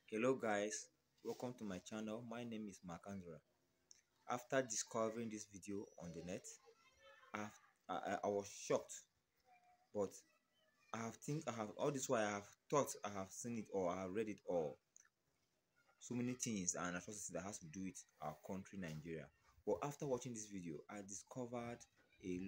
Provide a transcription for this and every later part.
Hello guys, welcome to my channel. My name is Makandra. After discovering this video on the net, I was shocked, but I have all this while I have thought I have seen it or I have read it all. So many things and atrocities that has to do with our country Nigeria. But after watching this video, I discovered a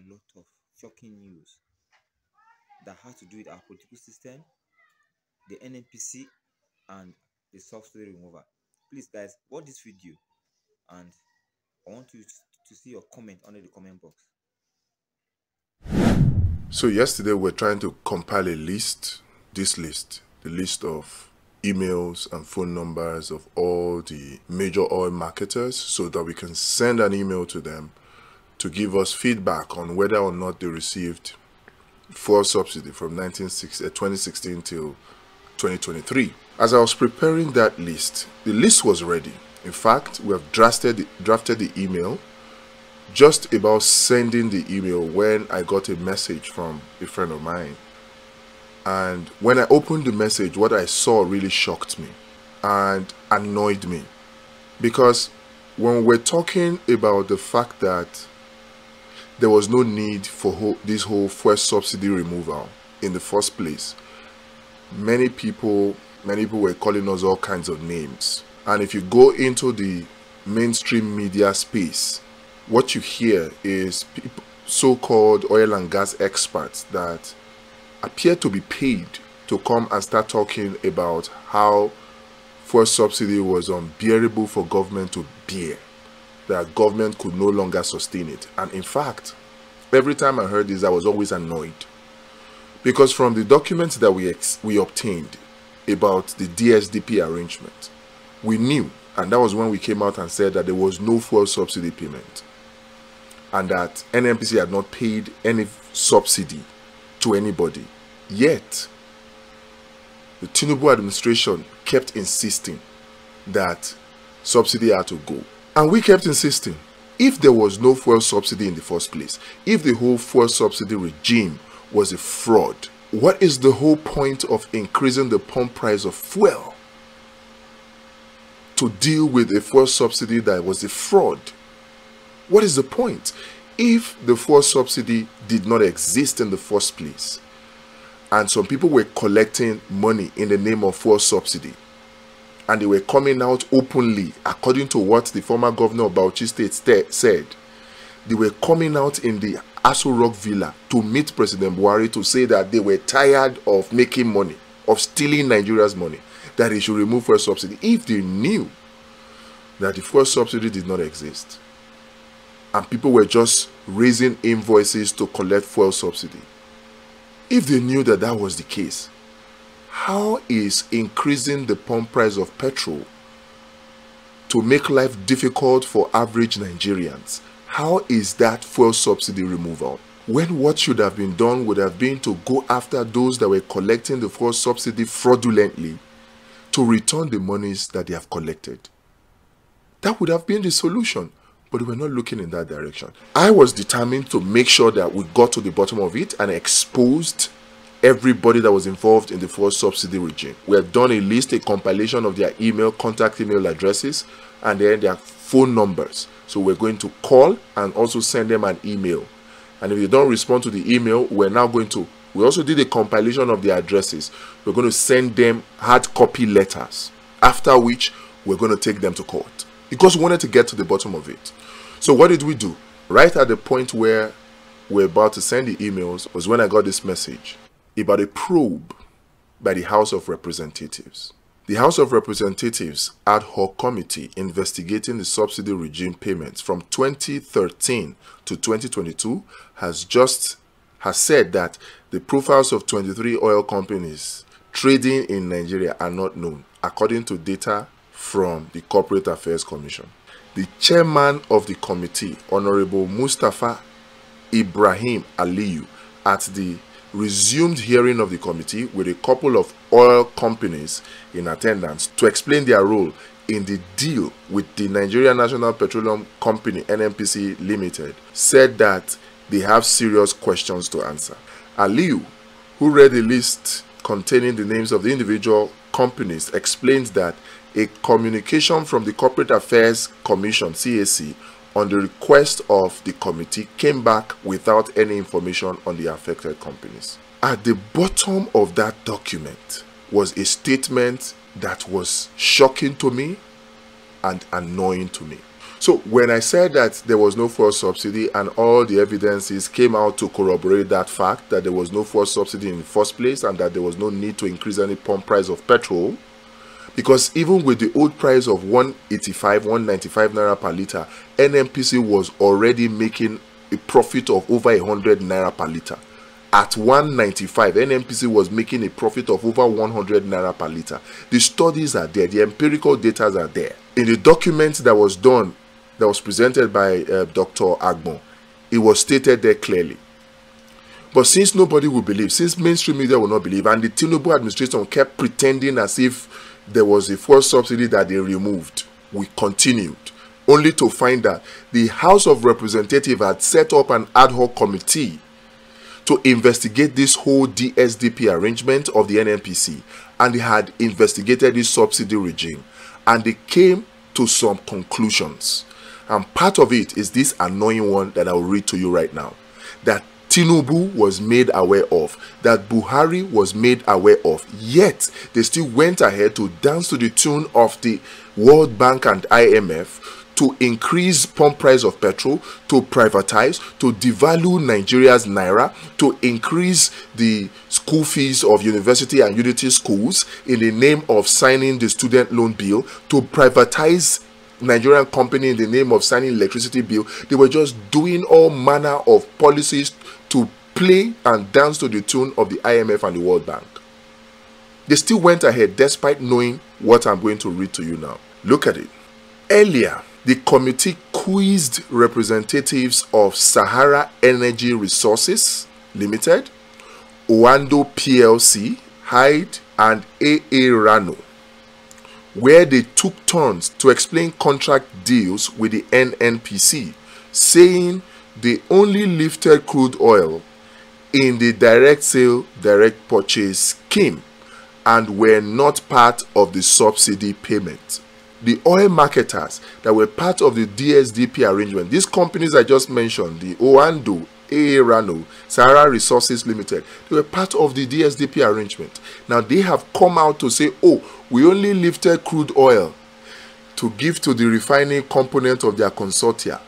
lot of shocking news that has to do with our political system, the NNPC, and the subsidy remover. Please guys, watch this video and I want you to see your comment under the comment box. So yesterday we're trying to compile a list, the list of emails and phone numbers of all the major oil marketers so that we can send an email to them to give us feedback on whether or not they received fuel subsidy from 2016 till 2023. As I was preparing that list, the list was ready. In fact, we have drafted the email, just about sending the email when I got a message from a friend of mine. And when I opened the message, what I saw really shocked me and annoyed me. Because when we're talking about the fact that there was no need for this whole fuel subsidy removal in the first place, many people were calling us all kinds of names. And if you go into the mainstream media space, what you hear is so-called oil and gas experts that appear to be paid to come and start talking about how fuel subsidy was unbearable for government to bear, that government could no longer sustain it. And in fact, every time I heard this, I was always annoyed. Because from the documents that we obtained about the DSDP arrangement, we knew, and that was when we came out and said that there was no fuel subsidy payment and that NNPC had not paid any subsidy to anybody. Yet, the Tinubu administration kept insisting that subsidy had to go. And we kept insisting, if there was no fuel subsidy in the first place, if the whole fuel subsidy regime was a fraud, what is the whole point of increasing the pump price of fuel to deal with a fuel subsidy that was a fraud? What is the point? If the fuel subsidy did not exist in the first place, and some people were collecting money in the name of fuel subsidy, and they were coming out openly, according to what the former governor of Bauchi State said, they were coming out in the Aso Rock Villa to meet President Buhari to say that they were tired of making money, of stealing Nigeria's money, that he should remove fuel subsidy. If they knew that the fuel subsidy did not exist, and people were just raising invoices to collect fuel subsidy, if they knew that that was the case, how is increasing the pump price of petrol to make life difficult for average Nigerians, how is that fuel subsidy removal? When what should have been done would have been to go after those that were collecting the fuel subsidy fraudulently to return the monies that they have collected. That would have been the solution. But we're not looking in that direction. I was determined to make sure that we got to the bottom of it and exposed everybody that was involved in the fuel subsidy regime. We have done a list, a compilation of their contact email addresses, and then their phone numbers. So we're going to call and also send them an email. And if they don't respond to the email, we also did a compilation of their addresses. We're going to send them hard copy letters, after which we're going to take them to court, because we wanted to get to the bottom of it. So what did we do? Right at the point where we're about to send the emails was when I got this message about a probe by the House of Representatives. The House of Representatives ad hoc committee investigating the subsidy regime payments from 2013 to 2022 has said that the profiles of 23 oil companies trading in Nigeria are not known, according to data from the Corporate Affairs Commission. The chairman of the committee, Honorable Mustafa Ibrahim Aliyu, at the resumed hearing of the committee with a couple of oil companies in attendance to explain their role in the deal with the Nigeria National Petroleum Company NNPC Limited, said that they have serious questions to answer. Aliyu, who read a list containing the names of the individual companies explains that a communication from the Corporate Affairs Commission, CAC, on the request of the committee came back without any information on the affected companies. At the bottom of that document was a statement that was shocking to me and annoying to me. So when I said that there was no fuel subsidy and all the evidences came out to corroborate that fact, that there was no fuel subsidy in the first place and that there was no need to increase any pump price of petrol, because even with the old price of 185, 195 naira per litre, NNPC was already making a profit of over 100 naira per litre. At 195, NNPC was making a profit of over 100 naira per litre. The studies are there, the empirical data are there. In the document that was done, that was presented by Dr. Agbon, it was stated there clearly. But since nobody will believe, since mainstream media will not believe, and the Tinubu administration kept pretending as if there was a fuel subsidy that they removed, we continued, only to find that the House of Representatives had set up an ad hoc committee to investigate this whole DSDP arrangement of the NNPC, and they had investigated this subsidy regime, and they came to some conclusions. And part of it is this annoying one that I will read to you right now, that Tinubu was made aware of, that Buhari was made aware of, yet they still went ahead to dance to the tune of the World Bank and IMF to increase pump price of petrol, to privatize, to devalue Nigeria's naira, to increase the school fees of university and unity schools in the name of signing the student loan bill, to privatize Nigerian company in the name of signing electricity bill. They were just doing all manner of policies to play and dance to the tune of the IMF and the World Bank. They still went ahead despite knowing what I'm going to read to you now. Look at it. Earlier, the committee quizzed representatives of Sahara Energy Resources Limited, Oando PLC, Hyde, and AA Rano, where they took turns to explain contract deals with the NNPC, saying they only lifted crude oil in the direct sale, direct purchase scheme and were not part of the subsidy payment. The oil marketers that were part of the DSDP arrangement, these companies I just mentioned, the Oando, AA Rano, Sahara Resources Limited, they were part of the DSDP arrangement. Now they have come out to say, oh, we only lifted crude oil to give to the refining component of their consortia.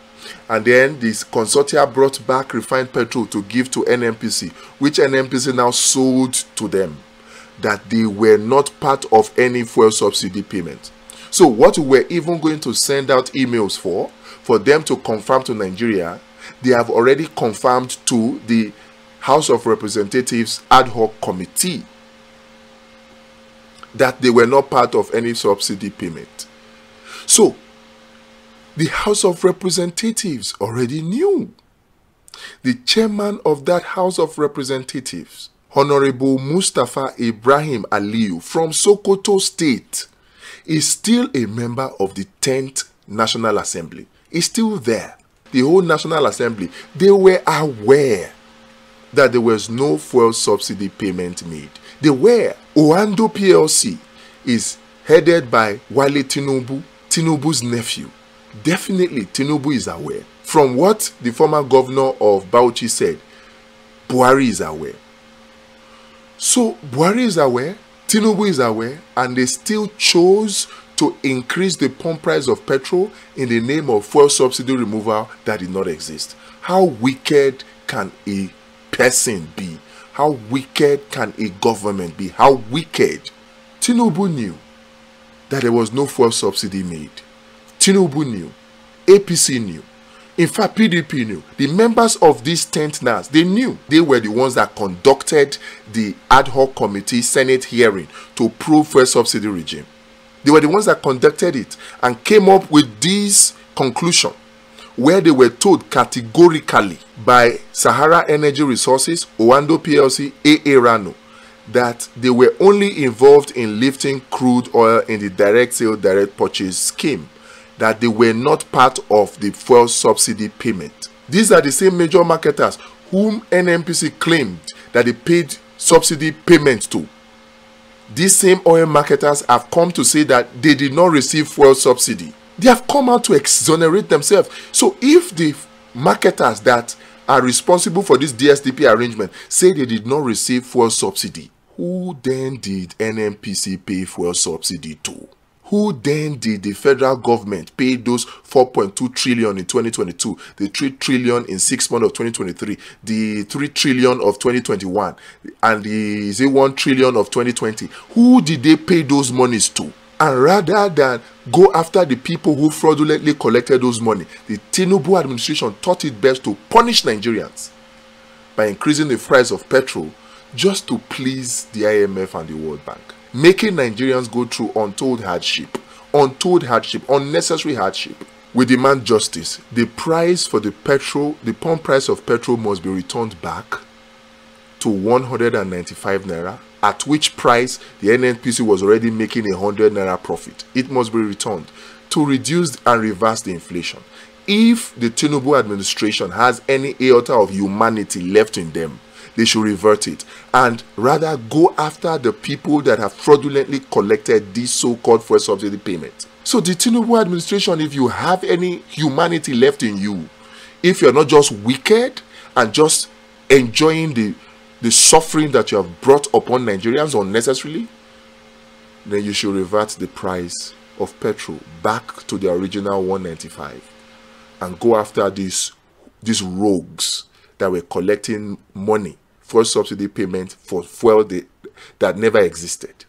And then this consortia brought back refined petrol to give to NNPC, which NNPC now sold to them, that they were not part of any fuel subsidy payment. So what we were even going to send out emails for them to confirm to Nigeria, they have already confirmed to the House of Representatives ad hoc committee that they were not part of any subsidy payment. So the House of Representatives already knew. The chairman of that House of Representatives, Honorable Mustafa Ibrahim Aliyu from Sokoto State, is still a member of the 10th National Assembly. He's still there. The whole National Assembly, they were aware that there was no fuel subsidy payment made. They were. Oando PLC is headed by Wale Tinubu, Tinubu's nephew. Definitely, Tinubu is aware. From what the former governor of Bauchi said, Buhari is aware. So, Buhari is aware, Tinubu is aware, and they still chose to increase the pump price of petrol in the name of fuel subsidy removal that did not exist. How wicked can a person be? How wicked can a government be? How wicked? Tinubu knew that there was no fuel subsidy made. Tinubu knew. APC knew. In fact, PDP knew. The members of this 10th NAS, they knew. They were the ones that conducted the ad hoc committee Senate hearing to prove fuel subsidy regime. They were the ones that conducted it and came up with this conclusion, where they were told categorically by Sahara Energy Resources, Oando PLC, AA Rano, that they were only involved in lifting crude oil in the direct sale, direct purchase scheme, that they were not part of the fuel subsidy payment. These are the same major marketers whom NNPC claimed that they paid subsidy payments to. These same oil marketers have come to say that they did not receive fuel subsidy. They have come out to exonerate themselves. So if the marketers that are responsible for this DSTP arrangement say they did not receive fuel subsidy, who then did NNPC pay fuel subsidy to? Who then did the federal government pay those 4.2 trillion in 2022, the 3 trillion in 6 months of 2023, the 3 trillion of 2021, and the 1 trillion of 2020? Who did they pay those monies to? And rather than go after the people who fraudulently collected those money, the Tinubu administration thought it best to punish Nigerians by increasing the price of petrol just to please the IMF and the World Bank, making Nigerians go through untold hardship, unnecessary hardship. We demand justice. The price for the pump price of petrol must be returned back to 195 naira, at which price the NNPC was already making 100 naira profit. It must be returned to reduce and reverse the inflation. If the Tinubu administration has any iota of humanity left in them, they should revert it and rather go after the people that have fraudulently collected this so-called fuel subsidy payment. So the Tinubu administration, if you have any humanity left in you, if you're not just wicked and just enjoying the suffering that you have brought upon Nigerians unnecessarily, then you should revert the price of petrol back to the original 195 and go after these rogues that were collecting money for subsidy payment for fuel that never existed.